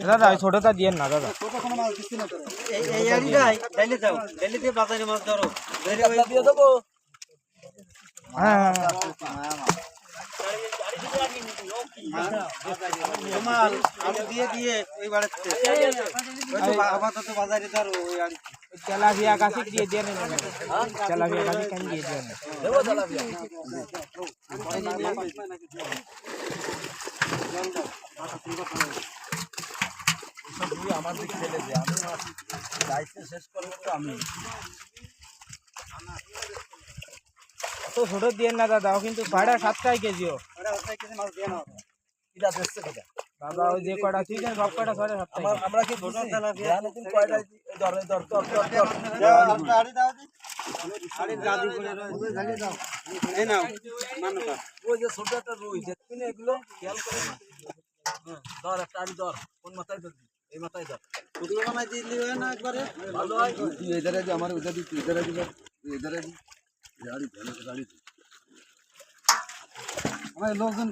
দাদা ছোটটা দিয়ে না দাদা, বাজারে মাছ ধরো দিয়ে দেবো। হ্যাঁ দিয়ে দিয়ে ওই বাড়িতে আপাতত বাজারে ধরো ওই তেলাপিয়া কাছে দিয়ে দিয়ে নেন, তেলাপিয়া কাছে কেন দিয়ে দিয়ে নেন। আমার দিকে ফেলে দিয়ে আমি দায়িত্ব শেষ করবো তো আমি তো ছোট দিয়ে না দাদা, ও কিন্তু 7.5 কেজিও মাছ দিয়ে না দাদা। ওই যে কটা তুই সব কটা 7.5। আমরা কি ছোট তেলাপিয়া কয়টা ধরে ধর ধর ধর ওই যে ছোট একটা রুই দেখবি না, এগুলো খেয়াল করে না। ধর একটা আড়ি ধর, কোন মাথায় ধরবি? এই মাথায় ধর। শুকনো মাথায় দিলি হয় না একবারে ভালো হয়। তুই এধারে যে আমার ওইটা দিচ্ছি, এধারে দিবি, এধারে দি গাড়ি গাড়ি আমার লোকজন